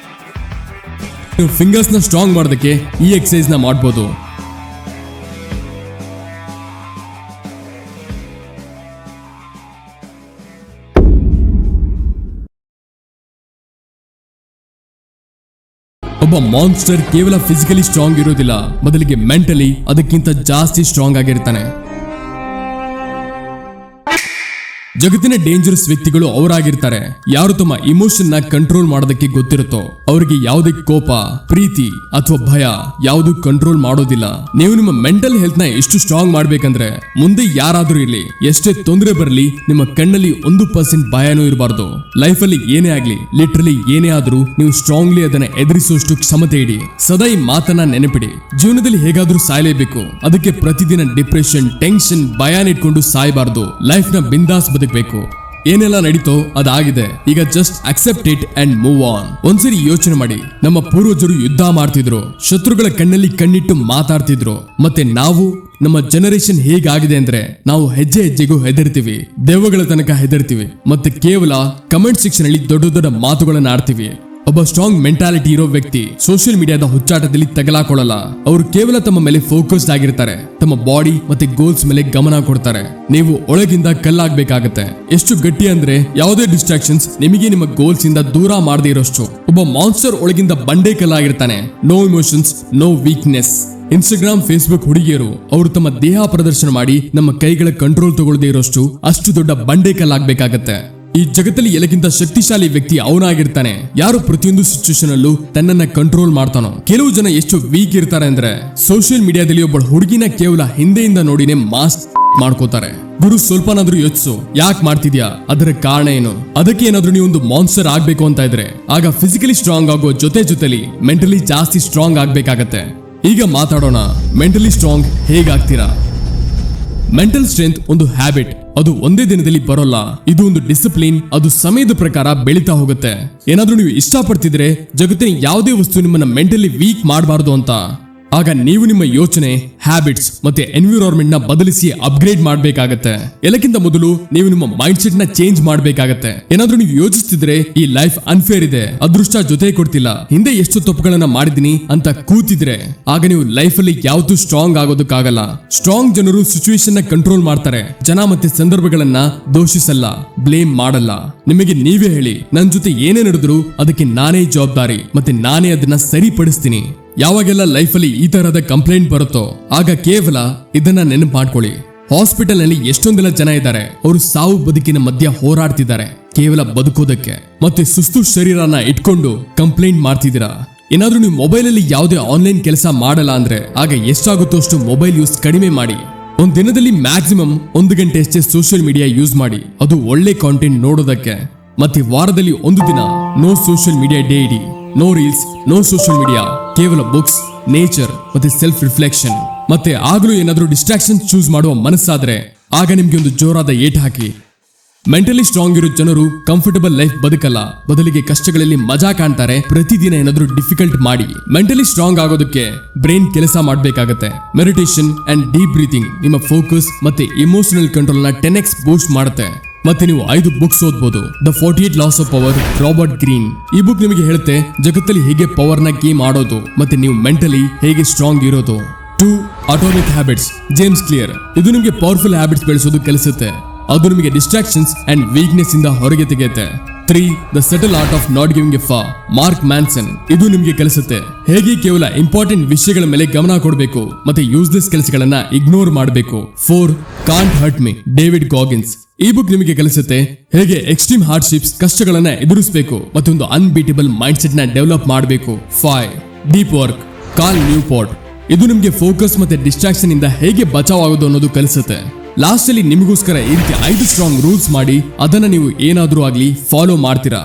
A: ಫಿಂಗರ್ಸ್ ನ ಸ್ಟ್ರಾಂಗ್ ಮಾಡೋದಕ್ಕೆ ಈ ಎಕ್ಸರ್ಸೈಸ್ ನ ಮಾಡಬಹುದು. ಒಬ್ಬ ಒಬ್ಬ ಮಾನ್ಸ್ಟರ್ ಕೇವಲ ಫಿಸಿಕಲಿ ಸ್ಟ್ರಾಂಗ್ ಇರೋದಿಲ್ಲ, ಬದಲಿಗೆ ಮೆಂಟಲಿ ಅದಕ್ಕಿಂತ ಜಾಸ್ತಿ ಸ್ಟ್ರಾಂಗ್ ಆಗಿರ್ತಾನೆ. ಜಗತ್ತಿನ ಡೇಂಜರಸ್ ವ್ಯಕ್ತಿಗಳು ಅವರಾಗಿರ್ತಾರೆ ಯಾರು ತಮ್ಮ ಇಮೋಷನ್ ನ ಕಂಟ್ರೋಲ್ ಮಾಡೋದಕ್ಕೆ ಗೊತ್ತಿರುತ್ತೋ. ಅವರಿಗೆ ಯಾವುದೇ ಕೋಪ, ಪ್ರೀತಿ ಅಥವಾ ಭಯ ಯಾವುದು ಕಂಟ್ರೋಲ್ ಮಾಡೋದಿಲ್ಲ. ನೀವು ನಿಮ್ಮ ಮೆಂಟಲ್ ಹೆಲ್ತ್ ನ ಎಷ್ಟು ಸ್ಟ್ರಾಂಗ್ ಮಾಡ್ಬೇಕಂದ್ರೆ, ಮುಂದೆ ಯಾರಾದ್ರೂ ಇರ್ಲಿ, ಎಷ್ಟೇ ತೊಂದರೆ ಬರಲಿ, ನಿಮ್ಮ ಕಣ್ಣಲ್ಲಿ 1% ಭಯನೂ ಇರಬಾರ್ದು. ಲೈಫ್ ಅಲ್ಲಿ ಏನೇ ಆಗ್ಲಿ, ಲಿಟ್ರಲಿ ಏನೇ ಆದ್ರೂ ನೀವು ಸ್ಟ್ರಾಂಗ್ಲಿ ಅದನ್ನ ಎದುರಿಸುವಷ್ಟು ಕ್ಷಮತೆ ಇಡಿ. ಸದಾ ಈ ಮಾತನ್ನ ನೆನಪಿಡಿ. ಜೀವನದಲ್ಲಿ ಹೇಗಾದ್ರೂ ಸಾಯಲೇಬೇಕು. ಅದಕ್ಕೆ ಪ್ರತಿದಿನ ಡಿಪ್ರೆಷನ್, ಟೆನ್ಷನ್, ಭಯನ ಇಟ್ಕೊಂಡು ಸಾಯಬಾರ್ದು. ಲೈಫ್ ನ ಬಿಂದಾಸ್ ಬದುಕಬೇಕು. ಏನೆಲ್ಲ ನಡೀತೋ ಅದಾಗಿದೆ, ಈಗ just accept it and move on. ಒಂದ್ಸರಿ ಯೋಚನೆ ಮಾಡಿ, ನಮ್ಮ ಪೂರ್ವಜರು ಯುದ್ಧ ಮಾಡ್ತಿದ್ರು, ಶತ್ರುಗಳ ಕಣ್ಣಲ್ಲಿ ಕಣ್ಣಿಟ್ಟು ಮಾತಾಡ್ತಿದ್ರು. ಮತ್ತೆ ನಾವು, ನಮ್ಮ ಜನರೇಷನ್ ಹೇಗಾಗಿದೆ ಅಂದ್ರೆ, ನಾವು ಹೆಜ್ಜೆ ಹೆಜ್ಜೆಗೂ ಹೆದರ್ತೀವಿ, ದೆವ್ವಗಳ ತನಕ ಹೆದರ್ತೀವಿ, ಮತ್ತೆ ಕೇವಲ ಕಮೆಂಟ್ ಸೆಕ್ಷನ್ ಅಲ್ಲಿ ದೊಡ್ಡ ದೊಡ್ಡ ಮಾತುಗಳನ್ನ ಆಡ್ತೀವಿ. ಒಬ್ಬ ಸ್ಟ್ರಾಂಗ್ ಮೆಂಟಾಲಿಟಿ ಇರೋ ವ್ಯಕ್ತಿ ಸೋಷಿಯಲ್ ಮೀಡಿಯಾದ ಹುಚ್ಚಾಟದಲ್ಲಿ ತಗಲಾಕೊಳ್ಳಲ್ಲ. ಅವರು ಕೇವಲ ತಮ್ಮ ಮೇಲೆ ಫೋಕಸ್ಡ್ ಆಗಿರ್ತಾರೆ, ತಮ್ಮ ಬಾಡಿ ಮತ್ತೆ ಗೋಲ್ಸ್ ಮೇಲೆ ಗಮನ ಕೊಡ್ತಾರೆ. ನೀವು ಒಳಗಿಂದ ಕಲ್ಲಾಗಬೇಕಾಗತ್ತೆ. ಎಷ್ಟು ಗಟ್ಟಿ ಅಂದ್ರೆ, ಯಾವುದೇ ಡಿಸ್ಟ್ರಾಕ್ಷನ್ಸ್ ನಿಮಗೆ ನಿಮ್ಮ ಗೋಲ್ಸ್ ಇಂದ ದೂರ ಮಾಡದೇ ಇರೋಷ್ಟು. ಒಬ್ಬ ಮಾನ್ಸ್ಟರ್ ಒಳಗಿಂದ ಬಂಡೆ ಕಲ್ಲಾಗಿರ್ತಾನೆ. No emotions, no weakness. Instagram, Facebook ಹುಡುಗಿಯರು ಅವರು ತಮ್ಮ ದೇಹ ಪ್ರದರ್ಶನ ಮಾಡಿ ನಮ್ಮ ಕೈಗಳ ಕಂಟ್ರೋಲ್ ತಗೊಳ್ಳದೇ ಇರೋಷ್ಟು ಅಷ್ಟು ದೊಡ್ಡ ಬಂಡೆ ಕಲ್ಲಾಗಬೇಕಾಗತ್ತೆ. ಈ ಜಗತ್ತಲ್ಲಿ ಎಲ್ಲಕ್ಕಿಂತ ಶಕ್ತಿಶಾಲಿ ವ್ಯಕ್ತಿ ಅವನಾಗಿರ್ತಾನೆ ಯಾರು ಪ್ರತಿಯೊಂದು ಸಿಚುವೇಶನ್ ಅಲ್ಲೂ ತನ್ನನ್ನ ಕಂಟ್ರೋಲ್ ಮಾಡ್ತಾನೋ. ಕೆಲವು ಜನ ಎಷ್ಟು ವೀಕ್ ಇರ್ತಾರೆ ಅಂದ್ರೆ, ಸೋಷಿಯಲ್ ಮೀಡಿಯಾದಲ್ಲಿ ಒಬ್ಬ ಹುಡುಗಿನ ಕೇವಲ ಹಿಂದೆಯಿಂದ ನೋಡಿನೇ ಮಾಸ್ ಮಾಡ್ಕೋತಾರೆ. ಗುರು, ಸ್ವಲ್ಪನಾದ್ರೂ ಯೋಚಿಸು, ಯಾಕೆ ಮಾಡ್ತಿದ್ಯಾ, ಅದರ ಕಾರಣ ಏನು? ಅದಕ್ಕೆ ಏನಾದ್ರೂ ನೀವು ಒಂದು ಮಾನ್ಸ್ಟರ್ ಆಗ್ಬೇಕು ಅಂತ ಇದ್ರೆ, ಆಗ ಫಿಸಿಕಲಿ ಸ್ಟ್ರಾಂಗ್ ಆಗೋ ಜೊತೆಲಿ ಮೆಂಟಲಿ ಜಾಸ್ತಿ ಸ್ಟ್ರಾಂಗ್ ಆಗ್ಬೇಕಾಗತ್ತೆ. ಈಗ ಮಾತಾಡೋಣ, ಮೆಂಟಲಿ ಸ್ಟ್ರಾಂಗ್ ಹೇಗಾಗ್ತೀರಾ? ಮೆಂಟಲ್ ಸ್ಟ್ರೆಂತ್ ಒಂದು ಹ್ಯಾಬಿಟ್. ಅದು ಒಂದೇ ದಿನದಲ್ಲಿ ಬರೋಲ್ಲ. ಇದು ಒಂದು ಡಿಸಿಪ್ಲಿನ್. ಅದು ಸಮಯದ ಪ್ರಕಾರ ಬೆಳೀತಾ ಹೋಗುತ್ತೆ. ಏನಾದ್ರೂ ನೀವು ಇಷ್ಟಪಡ್ತಿದ್ರೆ, ಜಗತ್ತಿನ ಯಾವುದೇ ವಸ್ತು ನಿಮ್ಮನ್ನ ಮೆಂಟಲಿ ವೀಕ್ ಮಾಡಬಾರ್ದು ಅಂತ. ಆಗ ನೀವು ನಿಮ್ಮ ಯೋಚನೆ, ಹ್ಯಾಬಿಟ್ಸ್ ಮತ್ತೆ ಎನ್ವಿರಾನ್ಮೆಂಟ್ ನ ಬದಲಿಸಿ ಅಪ್ಗ್ರೇಡ್ ಮಾಡಬೇಕಾಗತ್ತೆ. ಎಲ್ಲಕ್ಕಿಂತ ಮೊದಲು ನೀವು ನಿಮ್ಮ ಮೈಂಡ್ ಸೆಟ್ ನ ಚೇಂಜ್ ಮಾಡಬೇಕಾಗತ್ತೆ. ಏನಾದ್ರೂ ನೀವು ಯೋಚಿಸ್ತಿದ್ರೆ, ಈ ಲೈಫ್ ಅನ್ಫೇರ್ ಇದೆ, ಅದೃಷ್ಟ ಜೊತೆ ಕೊಡ್ತಿಲ್ಲ, ಹಿಂದೆ ಎಷ್ಟು ತಪ್ಪುಗಳನ್ನ ಮಾಡಿದೀನಿ ಅಂತ ಕೂತಿದ್ರೆ, ಆಗ ನೀವು ಲೈಫ್ ಅಲ್ಲಿ ಯಾವತ್ತೂ ಸ್ಟ್ರಾಂಗ್ ಆಗೋದಕ್ಕಾಗಲ್ಲ. ಸ್ಟ್ರಾಂಗ್ ಜನರು ಸಿಚುವೇಶನ್ ನ ಕಂಟ್ರೋಲ್ ಮಾಡ್ತಾರೆ. ಜನ ಮತ್ತೆ ಸಂದರ್ಭಗಳನ್ನ ದೋಷಿಸಲ್ಲ, ಬ್ಲೇಮ್ ಮಾಡಲ್ಲ. ನಿಮಗೆ ನೀವೇ ಹೇಳಿ, ನನ್ ಜೊತೆ ಏನೇ ನಡೆದ್ರು ಅದಕ್ಕೆ ನಾನೇ ಜವಾಬ್ದಾರಿ, ಮತ್ತೆ ನಾನೇ ಅದನ್ನ ಸರಿಪಡಿಸ್ತೀನಿ. ಯಾವಾಗೆಲ್ಲ ಲೈಫ್ ಅಲ್ಲಿ ಈ ತರಹದ ಕಂಪ್ಲೇಂಟ್ ಬರುತ್ತೋ, ಆಗ ಕೇವಲ ಇದನ್ನ ನೆನಪು ಮಾಡ್ಕೊಳ್ಳಿ. ಹಾಸ್ಪಿಟಲ್ ನಲ್ಲಿ ಎಷ್ಟೊಂದೆಲ್ಲ ಜನ ಇದ್ದಾರೆ, ಅವರು ಸಾವು ಬದುಕಿನ ಮಧ್ಯ ಹೋರಾಡ್ತಿದ್ದಾರೆ ಕೇವಲ ಬದುಕೋದಕ್ಕೆ. ಮತ್ತೆ ಸುಸ್ತು ಶರೀರನ ಇಟ್ಕೊಂಡು ಕಂಪ್ಲೇಂಟ್ ಮಾಡ್ತಿದ್ದೀರಾ. ಏನಾದ್ರೂ ನೀವು ಮೊಬೈಲ್ ಅಲ್ಲಿ ಯಾವುದೇ ಆನ್ಲೈನ್ ಕೆಲಸ ಮಾಡಲ್ಲ ಅಂದ್ರೆ, ಆಗ ಎಷ್ಟಾಗುತ್ತೋ ಅಷ್ಟು ಮೊಬೈಲ್ ಯೂಸ್ ಕಡಿಮೆ ಮಾಡಿ. ಒಂದ್ ದಿನದಲ್ಲಿ ಮ್ಯಾಕ್ಸಿಮಮ್ 1 ಗಂಟೆ ಅಷ್ಟೇ ಸೋಷಿಯಲ್ ಮೀಡಿಯಾ ಯೂಸ್ ಮಾಡಿ, ಅದು ಒಳ್ಳೆ ಕಾಂಟೆಂಟ್ ನೋಡೋದಕ್ಕೆ. ಮತ್ತೆ ವಾರದಲ್ಲಿ 1 ದಿನ ನೋ ಸೋಷಿಯಲ್ ಮೀಡಿಯಾ ಡೇ ಇಡಿ. No reels, no social media, ಕೇವಲ ಬುಕ್ಸ್, ನೇಚರ್ ಮತ್ತೆ ಸೆಲ್ಫ್ ರಿಫ್ಲೆಕ್ಷನ್. ಮತ್ತೆ ಆಗಲೂ ಏನಾದ್ರೂ ಡಿಸ್ಟ್ರಾಕ್ಷನ್ ಚೂಸ್ ಮಾಡುವ ಮನಸ್ಸಾದ್ರೆ, ಆಗ ನಿಮ್ಗೆ ಒಂದು ಜೋರಾದ ಏಟ್ ಹಾಕಿ. ಮೆಂಟಲಿ ಸ್ಟ್ರಾಂಗ್ ಇರೋ ಜನರು ಕಂಫರ್ಟಬಲ್ ಲೈಫ್ ಬದುಕಲ್ಲ, ಬದಲಿಗೆ ಕಷ್ಟಗಳಲ್ಲಿ ಮಜಾ ಕಾಣ್ತಾರೆ. ಪ್ರತಿದಿನ ಏನಾದ್ರೂ ಡಿಫಿಕಲ್ಟ್ ಮಾಡಿ. ಮೆಂಟಲಿ ಸ್ಟ್ರಾಂಗ್ ಆಗೋದಕ್ಕೆ ಬ್ರೈನ್ ಕೆಲಸ ಮಾಡಬೇಕಾಗತ್ತೆ. ಮೆಡಿಟೇಷನ್ ಅಂಡ್ ಡೀಪ್ ಬ್ರೀತಿಂಗ್ ನಿಮ್ಮ ಫೋಕಸ್ ಮತ್ತೆ ಇಮೋಷನಲ್ ಕಂಟ್ರೋಲ್ ನ 10x ಬೂಸ್ಟ್ ಮಾಡುತ್ತೆ. ಮತ್ತೆ ನೀವು 5 ಬುಕ್ಸ್ ಓದ್ಬೋದು. The 48 loss of power, Robert green. ಈ ಬುಕ್ ನಿಮಗೆ ಹೇಳುತ್ತೆ ಜಗತ್ತಲ್ಲಿ ಹೇಗೆ ಪವರ್ ನ ಗೇಮ್ ಆಡೋದು, ಮತ್ತೆ ನೀವು ಮೆಂಟಲಿ ಹೇಗೆ ಸ್ಟ್ರಾಂಗ್ ಇರೋದು. 2 ಅಟಾಮಿಕ್ ಹ್ಯಾಬಿಟ್ಸ್, ಜೇಮ್ಸ್ ಕ್ಲಿಯರ್. ಇದು ನಿಮಗೆ ಪವರ್ಫುಲ್ ಹ್ಯಾಬಿಟ್ಸ್ ಬೆಳೆಸೋದು ಕಲಿಸುತ್ತೆ. ಅದು ನಿಮಗೆ ಡಿಸ್ಟ್ರಾಕ್ಷನ್ಸ್ ಅಂಡ್ ವೀಕ್ನೆಸ್ ಇಂದ ಹೊರಗೆ ತೆಗೆಯುತ್ತೆ. 3 the subtle art of not giving A ಫಾ, ಮಾರ್ಕ್ ಮ್ಯಾನ್ಸನ್. ಇದು ನಿಮಗೆ ಕಲಿಸುತ್ತೆ ಹೇಗೆ ಕೇವಲ ಇಂಪಾರ್ಟೆಂಟ್ ವಿಷಯಗಳ ಮೇಲೆ ಗಮನ ಕೊಡಬೇಕು ಮತ್ತೆ ಯೂಸ್ಲೆಸ್ ಕೆಲಸಗಳನ್ನ ಇಗ್ನೋರ್ ಮಾಡಬೇಕು. 4 ಕಾಂಟ್ ಹರ್ಟ್ ಮೀ, ಡೇವಿಡ್ ಗಾಗಿನ್ಸ್. ಈ ಬುಕ್ ನಿಮಗೆ ಕಲಿಸುತ್ತೆ ಹೇಗೆ ಎಕ್ಸ್ಟ್ರೀಮ್ ಹಾರ್ಡ್ಶಿಪ್ಸ್, ಕಷ್ಟಗಳನ್ನ ಎದುರಿಸಬೇಕು ಮತ್ತೆ ಒಂದು ಅನ್ಬೀಟಬಲ್ ಮೈಂಡ್ ಸೆಟ್ ನ ಡೆವಲಪ್ ಮಾಡಬೇಕು. 5 ಡೀಪ್ ವರ್ಕ್, ಕಾರ್ಲ್ ನ್ಯೂಪೋರ್ಟ್. ಇದು ನಿಮಗೆ ಫೋಕಸ್ ಮತ್ತೆ ಡಿಸ್ಟ್ರಾಕ್ಷನ್ ಇಂದ ಹೇಗೆ ಬಚಾವ್ ಆಗೋದು ಅನ್ನೋದು ಕಲಿಸುತ್ತೆ. ಲಾಸ್ಟ್ ಅಲ್ಲಿ ನಿಮಗೋಸ್ಕರ ಈ ರೀತಿ 5 ಸ್ಟ್ರಾಂಗ್ ರೂಲ್ಸ್ ಮಾಡಿ, ಅದನ್ನ ನೀವು ಏನಾದ್ರೂ ಆಗ್ಲಿ ಫಾಲೋ ಮಾಡ್ತೀರಾ.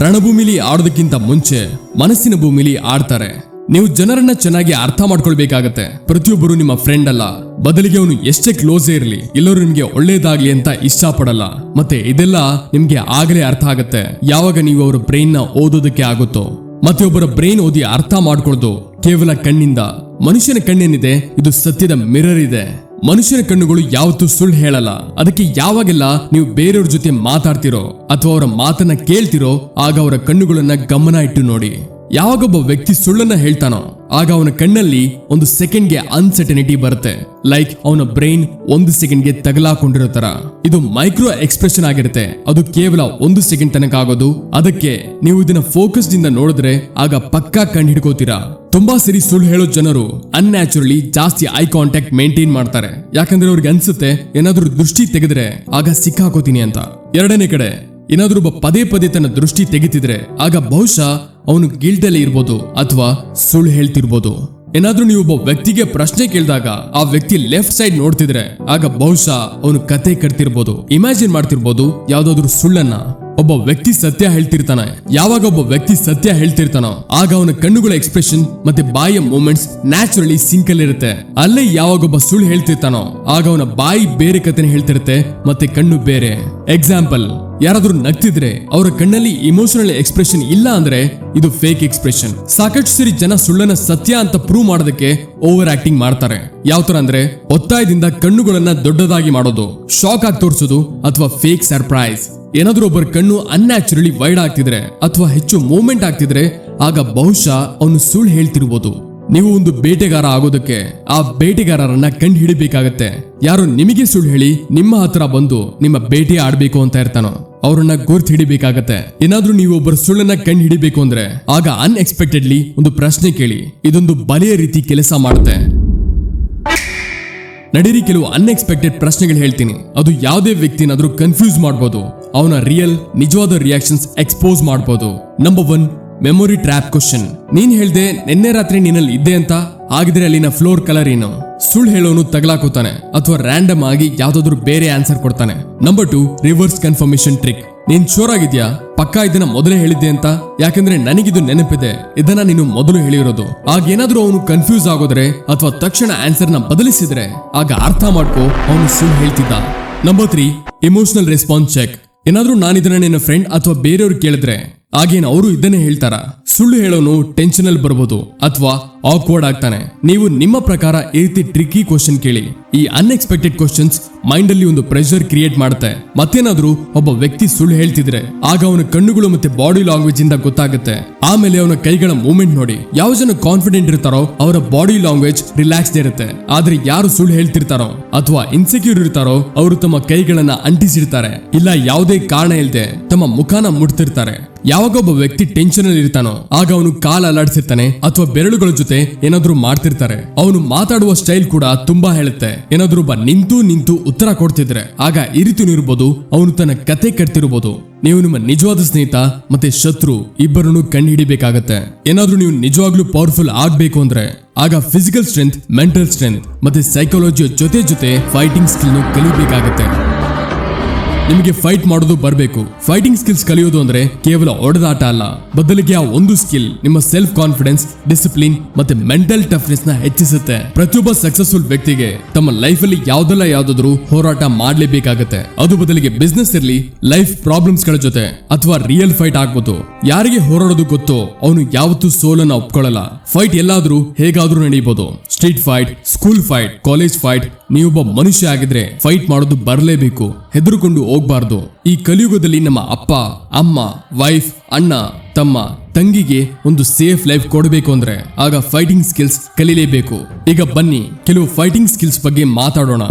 A: ರಣಭೂಮಿಲಿ ಆಡೋದಕ್ಕಿಂತ ಮುಂಚೆ ಮನಸ್ಸಿನ ಭೂಮಿಲಿ ಆಡ್ತಾರೆ. ನೀವು ಜನರನ್ನ ಚೆನ್ನಾಗಿ ಅರ್ಥ ಮಾಡ್ಕೊಳ್ಬೇಕಾಗತ್ತೆ. ಪ್ರತಿಯೊಬ್ಬರು ನಿಮ್ಮ ಫ್ರೆಂಡ್ ಅಲ್ಲ, ಬದಲಿಗೆ ಅವನು ಎಷ್ಟೇ ಕ್ಲೋಸೇ ಇರಲಿ, ಎಲ್ಲರೂ ನಿಮ್ಗೆ ಒಳ್ಳೇದಾಗ್ಲಿ ಅಂತ ಇಷ್ಟಪಡಲ್ಲ. ಮತ್ತೆ ಇದೆಲ್ಲ ನಿಮ್ಗೆ ಆಗಲೇ ಅರ್ಥ ಆಗತ್ತೆ ಯಾವಾಗ ನೀವು ಅವರ ಬ್ರೈನ್ ನ ಓದೋದಕ್ಕೆ ಆಗುತ್ತೋ. ಮತ್ತೆ ಒಬ್ಬರ ಬ್ರೈನ್ ಓದಿ ಅರ್ಥ ಮಾಡ್ಕೊಳ್ಳೋದು ಕೇವಲ ಕಣ್ಣಿಂದ. ಮನುಷ್ಯನ ಕಣ್ಣೇನಿದೆ, ಇದು ಸತ್ಯದ ಮಿರರ್ ಇದೆ. ಮನುಷ್ಯನ ಕಣ್ಣುಗಳು ಯಾವತ್ತೂ ಸುಳ್ಳು ಹೇಳಲ್ಲ. ಅದಕ್ಕೆ ಯಾವಾಗೆಲ್ಲ ನೀವು ಬೇರೆಯವ್ರ ಜೊತೆ ಮಾತಾಡ್ತಿರೋ ಅಥವಾ ಅವರ ಮಾತನ್ನ ಕೇಳ್ತಿರೋ, ಆಗ ಅವರ ಕಣ್ಣುಗಳನ್ನ ಗಮನ ಇಟ್ಟು ನೋಡಿ. ಯಾವಾಗೊಬ್ಬ ವ್ಯಕ್ತಿ ಸುಳ್ಳನ್ನ ಹೇಳ್ತಾನೋ ಆಗ ಅವನ ಕಣ್ಣಲ್ಲಿ ಒಂದು ಸೆಕೆಂಡ್ಗೆ ಅನ್ಸರ್ಟನಿಟಿ ಬರುತ್ತೆ. ಲೈಕ್ ಅವನ ಬ್ರೈನ್ 1 ಸೆಕೆಂಡ್ಗೆ ತಗಲಾಕೊಂಡಿರೋ ತರ. ಇದು ಮೈಕ್ರೋ ಎಕ್ಸ್ಪ್ರೆಷನ್ ಆಗಿರುತ್ತೆ. ಅದು ಕೇವಲ 1 ಸೆಕೆಂಡ್ ತನಕ ಆಗೋದು. ಅದಕ್ಕೆ ನೀವು ಇದನ್ನ ಫೋಕಸ್ ದಿಂದ ನೋಡಿದ್ರೆ ಆಗ ಪಕ್ಕಾ ಕಂಡು ಹಿಡ್ಕೋತೀರಾ. ತುಂಬಾ ಸರಿ ಸುಳ್ಳು ಹೇಳೋ ಜನರು ಅನ್ಯಾಚುರಲಿ ಜಾಸ್ತಿ ಐ ಕಾಂಟ್ಯಾಕ್ಟ್ ಮೇಂಟೈನ್ ಮಾಡ್ತಾರೆ. ಯಾಕಂದ್ರೆ ಅವ್ರಿಗೆ ಅನ್ಸುತ್ತೆ ಏನಾದ್ರೂ ದೃಷ್ಟಿ ತೆಗೆದ್ರೆ ಆಗ ಸಿಕ್ಕಾಕೋತೀನಿ ಅಂತ. ಎರಡನೇ ಕಡೆ ಏನಾದ್ರೂ ಒಬ್ಬ ಪದೇ ಪದೇ ತನ್ನ ದೃಷ್ಟಿ ತೆಗಿತಿದ್ರೆ ಆಗ ಬಹುಶಃ ಅವನು ಗಿಲ್ಟಲ್ಲಿ ಇರ್ಬೋದು ಅಥವಾ ಸುಳ್ಳು ಹೇಳ್ತಿರ್ಬೋದು. ಏನಾದ್ರೂ ನೀವು ಒಬ್ಬ ವ್ಯಕ್ತಿಗೆ ಪ್ರಶ್ನೆ ಕೇಳಿದಾಗ ಆ ವ್ಯಕ್ತಿ ಲೆಫ್ಟ್ ಸೈಡ್ ನೋಡ್ತಿದ್ರೆ ಆಗ ಬಹುಶಃ ಅವನು ಕತೆ ಕಟ್ತಿರ್ಬೋದು, ಇಮ್ಯಾಜಿನ್ ಮಾಡ್ತಿರ್ಬೋದು ಯಾವ್ದಾದ್ರು ಸುಳ್ಳನ್ನ. ಒಬ್ಬ ವ್ಯಕ್ತಿ ಸತ್ಯ ಹೇಳ್ತಿರ್ತಾನೆ. ಯಾವಾಗ ಒಬ್ಬ ವ್ಯಕ್ತಿ ಸತ್ಯ ಹೇಳ್ತಿರ್ತಾನೋ ಆಗ ಅವನ ಕಣ್ಣುಗಳ ಎಕ್ಸ್ಪ್ರೆಷನ್ ಮತ್ತೆ ಬಾಯಿಯ ಮೂಮೆಂಟ್ಸ್ ನ್ಯಾಚುರಲಿ ಸಿಂಕಲ್ ಇರುತ್ತೆ. ಅಲ್ಲೇ ಯಾವಾಗ ಒಬ್ಬ ಸುಳ್ಳು ಹೇಳ್ತಿರ್ತಾನೋ ಆಗ ಅವನ ಬಾಯಿ ಬೇರೆ ಕಥೆನ ಹೇಳ್ತಿರುತ್ತೆ ಮತ್ತೆ ಕಣ್ಣು ಬೇರೆ. ಎಕ್ಸಾಂಪಲ್, ಯಾರಾದ್ರೂ ನಗ್ತಿದ್ರೆ ಅವರ ಕಣ್ಣಲ್ಲಿ ಇಮೋಷನಲ್ ಎಕ್ಸ್ಪ್ರೆಷನ್ ಇಲ್ಲ ಅಂದ್ರೆ ಇದು ಫೇಕ್ ಎಕ್ಸ್ಪ್ರೆಷನ್. ಸಾಕಷ್ಟು ಸರಿ ಜನ ಸುಳ್ಳನ್ನ ಸತ್ಯ ಅಂತ ಪ್ರೂವ್ ಮಾಡೋದಕ್ಕೆ ಓವರ್ ಆಕ್ಟಿಂಗ್ ಮಾಡ್ತಾರೆ. ಯಾವ ತರ ಅಂದ್ರೆ ಒತ್ತಾಯದಿಂದ ಕಣ್ಣುಗಳನ್ನ ದೊಡ್ಡದಾಗಿ ಮಾಡೋದು, ಶಾಕ್ ಆಗಿ ತೋರಿಸೋದು ಅಥವಾ ಫೇಕ್ ಸರ್ಪ್ರೈಸ್. ಏನಾದ್ರೂ ಒಬ್ಬರ ಕಣ್ಣು ಅನ್ಯಾಚುರಲಿ ವೈಡ್ ಆಗ್ತಿದ್ರೆ ಅಥವಾ ಹೆಚ್ಚು ಮೂವ್ಮೆಂಟ್ ಆಗ್ತಿದ್ರೆ ಆಗ ಬಹುಶಃ ಅವನು ಸುಳ್ಳು ಹೇಳ್ತಿರ್ಬೋದು. ನೀವು ಒಂದು ಬೇಟೆಗಾರ ಆಗೋದಕ್ಕೆ ಆ ಬೇಟೆಗಾರರನ್ನ ಕಂಡು ಹಿಡಿಬೇಕಾಗತ್ತೆ. ಯಾರು ನಿಮಗೆ ಸುಳ್ಳು ಹೇಳಿ ನಿಮ್ಮ ಹತ್ರ ಬಂದು ನಿಮ್ಮ ಬೇಟೆ ಆಡ್ಬೇಕು ಅಂತ ಇರ್ತಾನೋ ಅವ್ರನ್ನ ಗುರ್ತು ಹಿಡಿಬೇಕಾಗತ್ತೆ. ಏನಾದ್ರೂ ನೀವು ಒಬ್ಬರ ಸುಳ್ಳನ್ನ ಕಂಡು ಹಿಡಿಬೇಕು ಅಂದ್ರೆ ಆಗ ಅನ್ಎಕ್ಸ್ಪೆಕ್ಟೆಡ್ಲಿ ಒಂದು ಪ್ರಶ್ನೆ ಕೇಳಿ. ಇದೊಂದು ಬಲೆಯ ರೀತಿ ಕೆಲಸ ಮಾಡುತ್ತೆ. ನಡೀರಿ ಕೆಲವು ಅನ್ಎಕ್ಸ್ಪೆಕ್ಟೆಡ್ ಪ್ರಶ್ನೆಗಳು ಹೇಳ್ತೀನಿ. ಅದು ಯಾವುದೇ ವ್ಯಕ್ತಿನಾದ್ರೂ ಕನ್ಫ್ಯೂಸ್ ಮಾಡಬಹುದು. ಅವನ ನಿಜವಾದ ರಿಯಾಕ್ಷನ್ಸ್ ಎಕ್ಸ್ಪೋಸ್ ಮಾಡಬಹುದು. Number 1, memory trap question. ನೀನ್ ಹೇಳ್ದೆ ನಿನ್ನೆ ರಾತ್ರಿ ನೀನಲ್ಲಿ ಇದ್ದೆ ಅಂತ, ಆಗಿದ್ರೆ ಅಲ್ಲಿನ ಫ್ಲೋರ್ ಕಲರ್ ಏನು? ಸುಳ್ಳು ಹೇಳೋನು ತಗಲಾಕೋತಾನೆ ಅಥವಾ ರ್ಯಾಂಡಮ್ ಆಗಿ ಯಾವ್ದಾದ್ರು ಬೇರೆ ಆನ್ಸರ್ ಕೊಡ್ತಾನೆ. Number 2, reverse confirmation trick. ನೀನ್ ಶೋರ್ ಆಗಿದ್ಯಾ? ಪಕ್ಕಾ ಇದನ್ನ ಮೊದಲೇ ಹೇಳಿದ್ದೆ ಅಂತ? ಯಾಕಂದ್ರೆ ನನಗಿದು ನೆನಪಿದೆ, ಇದನ್ನ ನೀನು ಮೊದಲು ಹೇಳಿರೋದು. ಆಗೇನಾದ್ರೂ ಅವನು ಕನ್ಫ್ಯೂಸ್ ಆಗೋದ್ರೆ ಅಥವಾ ತಕ್ಷಣ ಆನ್ಸರ್ ನ ಬದಲಿಸಿದ್ರೆ ಆಗ ಅರ್ಥ ಮಾಡ್ಕೋ ಅವನು ಸುಳ್ಳು ಹೇಳ್ತಿದ್ದ. Number 3, emotional response check. ಏನಾದ್ರೂ ನಾನಿದನ್ನ ನಿನ್ನ ಫ್ರೆಂಡ್ ಅಥವಾ ಬೇರೆಯವ್ರು ಕೇಳಿದ್ರೆ ಆಗೇನ್ ಅವರು ಇದನ್ನೇ ಹೇಳ್ತಾರ? ಸುಳ್ಳು ಹೇಳೋನು ಟೆನ್ಷನ್ ಅಲ್ಲಿ ಬರ್ಬೋದು ಅಥವಾ ಆಕ್ವರ್ಡ್ ಆಗ್ತಾನೆ. ನೀವು ನಿಮ್ಮ ಪ್ರಕಾರ ಈ ರೀತಿ ಟ್ರಿಕ್ಕಿ ಕ್ವಶನ್ ಕೇಳಿ. ಈ ಅನ್ಎಕ್ಸ್ಪೆಕ್ಟೆಡ್ ಕ್ವಶನ್ಸ್ ಮೈಂಡ್ ಅಲ್ಲಿ ಒಂದು ಪ್ರೆಷರ್ ಕ್ರಿಯೇಟ್ ಮಾಡುತ್ತೆ. ಮತ್ತೇನಾದ್ರೂ ಒಬ್ಬ ವ್ಯಕ್ತಿ ಸುಳ್ಳು ಹೇಳ್ತಿದ್ರೆ ಆಗ ಅವನ ಕಣ್ಣುಗಳು ಮತ್ತೆ ಬಾಡಿ ಲ್ಯಾಂಗ್ವೇಜ್ ಇಂದ ಗೊತ್ತಾಗುತ್ತೆ. ಆಮೇಲೆ ಅವನ ಕೈಗಳ ಮೂವ್ಮೆಂಟ್ ನೋಡಿ. ಯಾವ ಜನ ಕಾನ್ಫಿಡೆಂಟ್ ಇರ್ತಾರೋ ಅವರ ಬಾಡಿ ಲ್ಯಾಂಗ್ವೇಜ್ ರಿಲ್ಯಾಕ್ಸ್ಡ್ ಇರುತ್ತೆ. ಆದ್ರೆ ಯಾರು ಸುಳ್ಳು ಹೇಳ್ತಿರ್ತಾರೋ ಅಥವಾ ಇನ್ಸೆಕ್ಯೂರ್ ಇರ್ತಾರೋ ಅವರು ತಮ್ಮ ಕೈಗಳನ್ನ ಅಂಟಿಸಿರ್ತಾರೆ, ಇಲ್ಲ ಯಾವುದೇ ಕಾರಣ ಇಲ್ಲದೆ ತಮ್ಮ ಮುಖಾನ ಮುಟ್ತಿರ್ತಾರೆ. ಯಾವಾಗ ಒಬ್ಬ ವ್ಯಕ್ತಿ ಟೆನ್ಷನ್ ಅಲ್ಲಿ ಇರ್ತಾನೋ ಆಗ ಅವನು ಕಾಲ ಅಲ್ಲಾಡ್ಸಿರ್ತಾನೆ ಅಥವಾ ಬೆರಳುಗಳ ಜೊತೆ ಏನಾದ್ರೂ ಮಾಡ್ತಿರ್ತಾರೆ. ಅವನು ಮಾತಾಡುವ ಸ್ಟೈಲ್ ಕೂಡ ತುಂಬಾ ಹೇಳುತ್ತೆ. ಏನಾದ್ರೂ ಒಬ್ಬ ನಿಂತು ಉತ್ತರ ಕೊಡ್ತಿದ್ರೆ ಆಗ ಈ ರೀತಿ ಇರ್ಬೋದು ಅವನು ತನ್ನ ಕತೆ ಕಟ್ತಿರ್ಬೋದು. ನೀವು ನಿಮ್ಮ ನಿಜವಾದ ಸ್ನೇಹಿತ ಮತ್ತೆ ಶತ್ರು ಇಬ್ಬರನ್ನು ಕಂಡು ಹಿಡಿಬೇಕಾಗತ್ತೆ. ಏನಾದ್ರೂ ನೀವು ನಿಜವಾಗ್ಲೂ ಪವರ್ಫುಲ್ ಆಗ್ಬೇಕು ಅಂದ್ರೆ ಆಗ ಫಿಸಿಕಲ್ ಸ್ಟ್ರೆಂತ್, ಮೆಂಟಲ್ ಸ್ಟ್ರೆಂತ್ ಮತ್ತೆ ಸೈಕಾಲಜಿಯ ಜೊತೆ ಫೈಟಿಂಗ್ ಸ್ಕಿಲ್ ಕಲಿಬೇಕಾಗತ್ತೆ. ನಿಮಗೆ ಫೈಟ್ ಮಾಡೋದು ಬರಬೇಕು. ಫೈಟಿಂಗ್ ಸ್ಕಿಲ್ಸ್ ಕಲಿಯೋದು ಅಂದ್ರೆ ಕೇವಲ ಹೊಡೆದಾಟ ಅಲ್ಲ, ಬದಲಿಗೆ ಆ ಒಂದು ಸ್ಕಿಲ್ ನಿಮ್ಮ ಸೆಲ್ಫ್ ಕಾನ್ಫಿಡೆನ್ಸ್, ಡಿಸಿಪ್ಲಿನ್ ಮತ್ತೆ ಮೆಂಟಲ್ ಟಫ್ನೆಸ್ ನ ಹೆಚ್ಚಿಸುತ್ತೆ. ಪ್ರತಿಯೊಬ್ಬ ಸಕ್ಸಸ್ಫುಲ್ ವ್ಯಕ್ತಿಗೆ ತಮ್ಮ ಲೈಫ್ ಅಲ್ಲಿ ಯಾವ್ದಾದ್ರೂ ಹೋರಾಟ ಮಾಡ್ಲೇಬೇಕಾಗತ್ತೆ. ಅದು ಬದಲಿಗೆ ಬಿಸ್ನೆಸ್ ಇರ್ಲಿ, ಲೈಫ್ ಪ್ರಾಬ್ಲಮ್ಸ್ ಗಳ ಜೊತೆ ಅಥವಾ ರಿಯಲ್ ಫೈಟ್ ಆಗ್ಬೋದು. ಯಾರಿಗೆ ಹೋರಾಡೋದು ಗೊತ್ತೋ ಅವನು ಯಾವತ್ತೂ ಸೋಲನ್ನ ಒಪ್ಕೊಳ್ಳಲ್ಲ. ಫೈಟ್ ಎಲ್ಲಾದ್ರೂ ಹೇಗಾದ್ರೂ ನಡೆಯಬಹುದು. Street fight, school fight, college fight. ನೀವೊಬ್ಬ ಮನುಷ್ಯ ಆಗಿದ್ರೆ ಫೈಟ್ ಮಾಡೋದು ಬರಲೇಬೇಕು, ಹೆದರ್ಕೊಂಡು ಹೋಗ್ಬಾರ್ದು. ಈ ಕಲಿಯುಗದಲ್ಲಿ ನಮ್ಮ ಅಪ್ಪ, ಅಮ್ಮ, ವೈಫ್, ಅಣ್ಣ, ತಮ್ಮ, ತಂಗಿಗೆ ಒಂದು ಸೇಫ್ ಲೈಫ್ ಕೊಡಬೇಕು ಅಂದ್ರೆ ಆಗ ಫೈಟಿಂಗ್ ಸ್ಕಿಲ್ಸ್ ಕಲಿಲೇಬೇಕು. ಈಗ ಬನ್ನಿ ಕೆಲವು ಫೈಟಿಂಗ್ ಸ್ಕಿಲ್ಸ್ ಬಗ್ಗೆ ಮಾತಾಡೋಣ.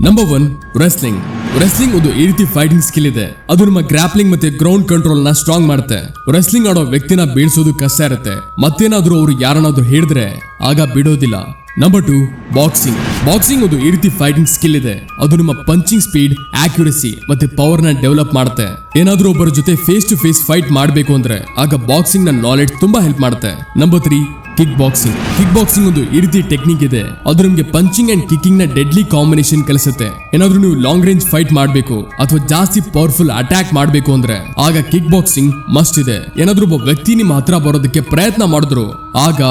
A: Number 1, wrestling. ರೆಸ್ಲಿಂಗ್ ಒಂದು ಈ ರೀತಿ ಫೈಟಿಂಗ್ ಸ್ಕಿಲ್ ಇದೆ. ಅದು ನಮ್ಮ ಗ್ರಾಪ್ಲಿಂಗ್ ಮತ್ತೆ ಗ್ರೌಂಡ್ ಕಂಟ್ರೋಲ್ ನ ಸ್ಟ್ರಾಂಗ್ ಮಾಡುತ್ತೆ. ರೆಸ್ಲಿಂಗ್ ಆಡೋ ವ್ಯಕ್ತಿನ ಬೀಳ್ಸೋದು ಕಷ್ಟ ಇರುತ್ತೆ. ಮತ್ತೇನಾದ್ರೂ ಅವ್ರು ಯಾರನ್ನಾದ್ರೂ ಹಿಡಿದ್ರೆ ಆಗ ಬಿಡೋದಿಲ್ಲ. Number 2, boxing. ಬಾಕ್ಸಿಂಗ್ ಒಂದು ಈ ರೀತಿ ಫೈಟಿಂಗ್ ಸ್ಕಿಲ್ ಇದೆ. ಅದು ನಿಮ್ಮ ಪಂಚಿಂಗ್ ಸ್ಪೀಡ್, ಆಕ್ಯುರಸಿ ಮತ್ತೆ ಪವರ್ ನ ಡೆವಲಪ್ ಮಾಡುತ್ತೆ. ಏನಾದ್ರೂ ಒಬ್ಬರ ಜೊತೆ ಫೇಸ್ ಟು ಫೇಸ್ ಫೈಟ್ ಮಾಡಬೇಕು ಅಂದ್ರೆ ಆಗ ಬಾಕ್ಸಿಂಗ್ ನ ನಾಲೆಡ್ಜ್ ತುಂಬಾ ಹೆಲ್ಪ್ ಮಾಡುತ್ತೆ. Number 3, kick boxing. Kick boxing ಒಂದು ಈ ರೀತಿ ಟೆಕ್ನಿಕ್ ಇದೆ. ಅದು ನಿಮಗೆ ಪಂಚಿಂಗ್ ಅಂಡ್ ಕಿಕ್ಕಿಂಗ್ ನ ಡೆಡ್ಲಿ ಕಾಂಬಿನೇಷನ್ ಕಲಿಸುತ್ತೆ. ಏನಾದ್ರೂ ನೀವು ಲಾಂಗ್ ರೇಂಜ್ ಫೈಟ್ ಮಾಡಬೇಕು ಅಥವಾ ಜಾಸ್ತಿ ಪವರ್ಫುಲ್ ಅಟ್ಯಾಕ್ ಮಾಡಬೇಕು ಅಂದ್ರೆ ಆಗ ಕಿಕ್ ಬಾಕ್ಸಿಂಗ್ ಮಸ್ಟ್ ಇದೆ. ಏನಾದ್ರೂ ಒಬ್ಬ ವ್ಯಕ್ತಿ ನಿಮ್ಮ ಹತ್ರ ಬರೋದಕ್ಕೆ ಪ್ರಯತ್ನ ಮಾಡಿದ್ರು ಆಗ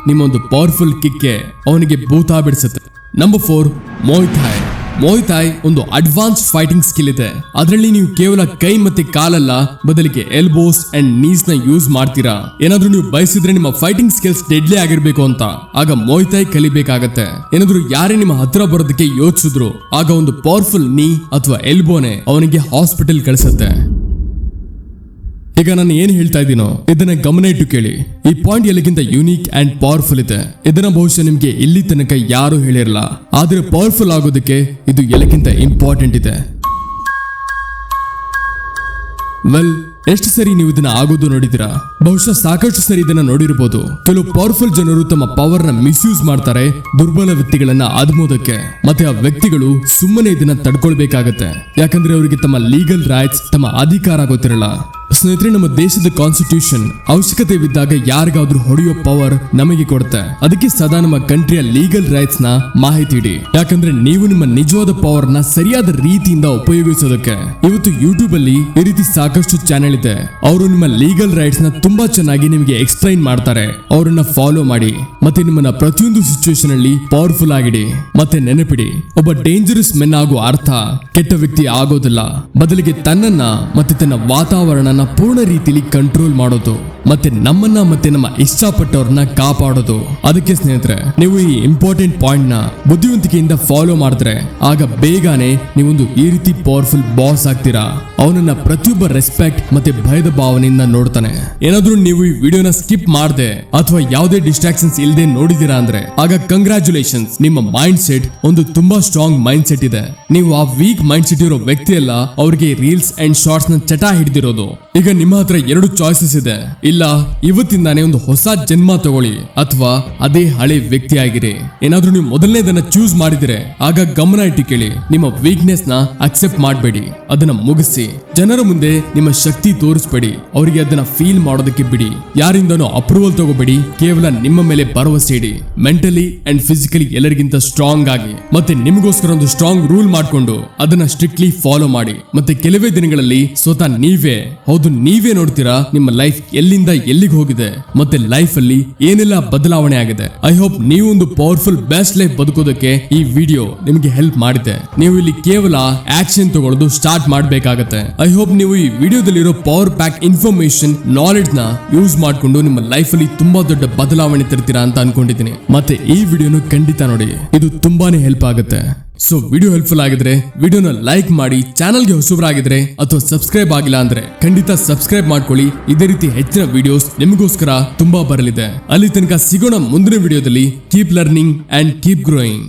A: ನಿಮ್ಮೊಂದು ಪವರ್ಫುಲ್ ಕಿಕ್ಕೆ ಅವನಿಗೆ ಭೂತ ಬಿಡಿಸುತ್ತೆ. Number 4, Muay Thai. Muay Thai ಒಂದು ಅಡ್ವಾನ್ಸ್ ಫೈಟಿಂಗ್ ಸ್ಕಿಲ್ ಇದೆ. ಅದರಲ್ಲಿ ನೀವು ಕೇವಲ ಕೈ ಮತ್ತೆ ಕಾಲಲ್ಲ, ಬದಲಿಗೆ ಎಲ್ಬೋಸ್ ಅಂಡ್ ನೀಸ್ ನ ಯೂಸ್ ಮಾಡ್ತೀರಾ. ಏನಾದ್ರೂ ನೀವು ಬಯಸಿದ್ರೆ ನಿಮ್ಮ ಫೈಟಿಂಗ್ ಸ್ಕಿಲ್ಸ್ ಡೆಡ್ಲಿ ಆಗಿರ್ಬೇಕು ಅಂತ ಆಗ ಮೋಯ್ ಥಾಯ್ ಕಲಿಬೇಕಾಗತ್ತೆ. ಏನಾದ್ರೂ ಯಾರೇ ನಿಮ್ಮ ಹತ್ರ ಬರೋದಕ್ಕೆ ಯೋಚಿಸಿದ್ರು ಆಗ ಒಂದು ಪವರ್ಫುಲ್ ನೀ ಅಥವಾ ಎಲ್ಬೋನೆ ಅವನಿಗೆ ಹಾಸ್ಪಿಟಲ್ ಕಳಿಸುತ್ತೆ. ಈಗ ನಾನು ಏನ್ ಹೇಳ್ತಾ ಇದ್ದೀನೋ ಇದನ್ನ ಗಮನ ಇಟ್ಟು ಕೇಳಿ. ಈ ಪಾಯಿಂಟ್ ಎಲ್ಲಕ್ಕಿಂತ ಯೂನಿಕ್ ಅಂಡ್ ಪವರ್ಫುಲ್ ಇದೆ. ಇದನ್ನ ಬಹುಶಃ ನಿಮ್ಗೆ ಇಲ್ಲಿ ತನಕ ಯಾರು ಹೇಳಿರಲ್ಲ. ಆದ್ರೆ ಪವರ್ಫುಲ್ ಆಗೋದಕ್ಕೆ ಇದು ಎಲ್ಲಕ್ಕಿಂತ ಇಂಪಾರ್ಟೆಂಟ್ ಇದೆ. ವೆಲ್, ಎಷ್ಟು ಸರಿ ನೀವು ಇದನ್ನ ಆಗೋದು ನೋಡಿದಿರಾ? ಬಹುಶಃ ಸಾಕಷ್ಟು ಸರಿ ಇದನ್ನ ನೋಡಿರಬಹುದು. ಕೆಲವು ಪವರ್ಫುಲ್ ಜನರು ತಮ್ಮ ಪವರ್ ನ ಮಿಸ್ಯೂಸ್ ಮಾಡ್ತಾರೆ ದುರ್ಬಲ ವ್ಯಕ್ತಿಗಳನ್ನ ಆದ್ಮೋದಕ್ಕೆ. ಮತ್ತೆ ಆ ವ್ಯಕ್ತಿಗಳು ಸುಮ್ಮನೆ ಇದನ್ನ ತಡ್ಕೊಳ್ಬೇಕಾಗತ್ತೆ. ಯಾಕಂದ್ರೆ ಅವರಿಗೆ ತಮ್ಮ ಲೀಗಲ್ ರೈಟ್ಸ್, ತಮ್ಮ ಅಧಿಕಾರ ಗೊತ್ತಿರಲ್ಲ. ಸ್ನೇಹಿತರೆ, ನಮ್ಮ ದೇಶದ ಕಾನ್ಸ್ಟಿಟ್ಯೂಷನ್ ಅವಶ್ಯಕತೆ ಬಿದ್ದಾಗ ಯಾರಿಗಾದ್ರೂ ಹೊಡೆಯೋ ಪವರ್ ನಮಗೆ ಕೊಡುತ್ತೆ. ಅದಕ್ಕೆ ಸದಾ ನಮ್ಮ ಕಂಟ್ರಿಯ ಲೀಗಲ್ ರೈಟ್ಸ್ ನ ಮಾಹಿತಿ ಇಡಿ. ಯಾಕಂದ್ರೆ ನೀವು ನಿಮ್ಮ ನಿಜವಾದ ಪವರ್ ನ ಸರಿಯಾದ ರೀತಿಯಿಂದ ಉಪಯೋಗಿಸೋದಕ್ಕೆ. ಇವತ್ತು ಯೂಟ್ಯೂಬ್ ಅಲ್ಲಿ ಈ ರೀತಿ ಸಾಕಷ್ಟು ಚಾನೆಲ್ ಇದೆ. ಅವರು ನಿಮ್ಮ ಲೀಗಲ್ ರೈಟ್ಸ್ ನ ತುಂಬಾ ಚೆನ್ನಾಗಿ ನಿಮಗೆ ಎಕ್ಸ್ಪ್ಲೈನ್ ಮಾಡ್ತಾರೆ. ಅವರನ್ನ ಫಾಲೋ ಮಾಡಿ ಮತ್ತೆ ನಿಮ್ಮನ್ನ ಪ್ರತಿಯೊಂದು ಸಿಚುವೇಶನ್ ಅಲ್ಲಿ ಪವರ್ಫುಲ್ ಆಗಿಡಿ. ಮತ್ತೆ ನೆನಪಿಡಿ, ಒಬ್ಬ ಡೇಂಜರಸ್ ಮೆನ್ ಆಗೋ ಅರ್ಥ ಕೆಟ್ಟ ವ್ಯಕ್ತಿ ಆಗೋದಿಲ್ಲ. ಬದಲಿಗೆ ತನ್ನನ್ನ ಮತ್ತೆ ತನ್ನ ವಾತಾವರಣ ಪೂರ್ಣ ರೀತಿಯಲ್ಲಿ ಕಂಟ್ರೋಲ್ ಮಾಡೋದು ಮತ್ತೆ ನಮ್ಮನ್ನ ಮತ್ತೆ ನಮ್ಮ ಇಷ್ಟಪಟ್ಟವ್ರನ್ನ ಕಾಪಾಡೋದು. ಅದಕ್ಕೆ ಸ್ನೇಹಿತರೆ, ನೀವು ಈ ಇಂಪಾರ್ಟೆಂಟ್ ಪಾಯಿಂಟ್ ನ ಬುದ್ಧಿವಂತಿಕೆಯಿಂದ ಫಾಲೋ ಮಾಡಿದ್ರೆ ಆಗ ಬೇಗನೆ ನೀವೊಂದು ಈ ರೀತಿ ಪವರ್ಫುಲ್ ಬಾಸ್ ಆಗ್ತೀರಾ. ಅವನನ್ನ ಪ್ರತಿಯೊಬ್ಬ ರೆಸ್ಪೆಕ್ಟ್ ಮತ್ತೆ ಭಯದ ಭಾವನೆಯಿಂದ ನೋಡ್ತಾನೆ. ಏನಾದ್ರೂ ನೀವು ಈ ವಿಡಿಯೋನ ಸ್ಕಿಪ್ ಮಾಡದೆ ಅಥವಾ ಯಾವುದೇ ಡಿಸ್ಟ್ರಾಕ್ಷನ್ಸ್ ಇಲ್ಲದೆ ನೋಡಿದೀರಾ ಅಂದ್ರೆ ಆಗ ಕಂಗ್ರಾಚುಲೇಷನ್ಸ್, ನಿಮ್ಮ ಮೈಂಡ್ ಸೆಟ್ ಒಂದು ತುಂಬಾ ಸ್ಟ್ರಾಂಗ್ ಮೈಂಡ್ ಸೆಟ್ ಇದೆ. ನೀವು ಆ ವೀಕ್ ಮೈಂಡ್ ಸೆಟ್ ಇರೋ ವ್ಯಕ್ತಿ ಅಲ್ಲ, ಅವ್ರಿಗೆ ರೀಲ್ಸ್ ಅಂಡ್ ಶಾರ್ಟ್ಸ್ ನ ಚಟ ಹಿಡಿದಿರೋದು. ಈಗ ನಿಮ್ಮ ಹತ್ರ 2 ಚಾಯ್ಸಸ್ ಇದೆ. ಇಲ್ಲ ಇವತ್ತಿಂದಾನೇ ಒಂದು ಹೊಸ ಜನ್ಮ ತಗೊಳ್ಳಿ, ಅಥವಾ ಅದೇ ಹಳೆ ವ್ಯಕ್ತಿ ಆಗಿರಿ. ಏನಾದ್ರೂ ನೀವು ಮೊದಲನೇದನ್ನ ಚೂಸ್ ಮಾಡಿದ್ರೆ ಆಗ ಗಮನ ಇಟ್ಟು ಕೇಳಿ. ನಿಮ್ಮ ವೀಕ್ನೆಸ್ ನ ಅಕ್ಸೆಪ್ಟ್ ಮಾಡಬೇಡಿ, ಅದನ್ನ ಮುಗಿಸಿ. ಜನರ ಮುಂದೆ ನಿಮ್ಮ ಶಕ್ತಿ ತೋರಿಸಬೇಡಿ, ಅವರಿಗೆ ಅದನ್ನ ಫೀಲ್ ಮಾಡೋದಕ್ಕೆ ಬಿಡಿ. ಯಾರಿಂದನೂ ಅಪ್ರೂವಲ್ ತಗೋಬೇಡಿ, ಕೇವಲ ನಿಮ್ಮ ಮೇಲೆ ಭರವಸೆ ಇಡಿ. ಮೆಂಟಲಿ ಅಂಡ್ ಫಿಸಿಕಲಿ ಎಲ್ಲರಿಗಿಂತ ಸ್ಟ್ರಾಂಗ್ ಆಗಿ ಮತ್ತೆ ನಿಮಗೋಸ್ಕರ ಒಂದು ಸ್ಟ್ರಾಂಗ್ ರೂಲ್ ಮಾಡ್ಕೊಂಡು ಅದನ್ನ ಸ್ಟ್ರಿಕ್ಟ್ಲಿ ಫಾಲೋ ಮಾಡಿ. ಮತ್ತೆ ಕೆಲವೇ ದಿನಗಳಲ್ಲಿ ಸ್ವತಃ ನೀವೇ ನೋಡ್ತೀರಾ ನಿಮ್ಮ ಲೈಫ್ ಎಲ್ಲಿಂದ ಎಲ್ಲಿಗೆ ಹೋಗಿದೆ ಮತ್ತೆ ಲೈಫ್ ಅಲ್ಲಿ ಏನೆಲ್ಲ ಬದಲಾವಣೆ ಆಗಿದೆ. ಐ ಹೋಪ್ ನೀವು ಒಂದು ಪವರ್ಫುಲ್ ಬೆಸ್ಟ್ ಲೈಫ್ ಬದುಕೋದಕ್ಕೆ ಈ ವಿಡಿಯೋ ನಿಮಗೆ ಹೆಲ್ಪ್ ಮಾಡಿದೆ. ನೀವು ಇಲ್ಲಿ ಕೇವಲ ಆಕ್ಷನ್ ತಗೊಳ್ಳೋದು ಸ್ಟಾರ್ಟ್ ಮಾಡಬೇಕಾಗತ್ತೆ. ಐ ಹೋಪ್ ನೀವು ಈ ವಿಡಿಯೋದಲ್ಲಿರೋ ಪವರ್ ಪ್ಯಾಕ್ ಇನ್ಫಾರ್ಮೇಶನ್, ನಾಲೆಡ್ಜ್ ನ ಯೂಸ್ ಮಾಡ್ಕೊಂಡು ನಿಮ್ಮ ಲೈಫ್ ಅಲ್ಲಿ ತುಂಬಾ ದೊಡ್ಡ ಬದಲಾವಣೆ ತರ್ತೀರಾ ಅಂತ ಅನ್ಕೊಂಡಿದ್ದೀನಿ. ಮತ್ತೆ ಈ ವಿಡಿಯೋನು ಖಂಡಿತ ನೋಡಿ, ಇದು ತುಂಬಾನೇ ಹೆಲ್ಪ್ ಆಗುತ್ತೆ. ಸೊ ವಿಡಿಯೋ ಹೆಲ್ಪ್ಫುಲ್ ಆಗಿದ್ರೆ ವಿಡಿಯೋನ ಲೈಕ್ ಮಾಡಿ. ಚಾನಲ್ಗೆ ಹೊಸಬರಾಗಿದ್ರೆ ಅಥವಾ ಸಬ್ಸ್ಕ್ರೈಬ್ ಆಗಿಲ್ಲ ಅಂದ್ರೆ ಖಂಡಿತ ಸಬ್ಸ್ಕ್ರೈಬ್ ಮಾಡ್ಕೊಳ್ಳಿ. ಇದೇ ರೀತಿ ಹೆಚ್ಚಿನ ವಿಡಿಯೋಸ್ ನಿಮಗೋಸ್ಕರ ತುಂಬಾ ಬರಲಿದೆ. ಅಲ್ಲಿ ತನಕ ಸಿಗೋಣ ಮುಂದಿನ ವಿಡಿಯೋದಲ್ಲಿ. Keep learning and keep growing.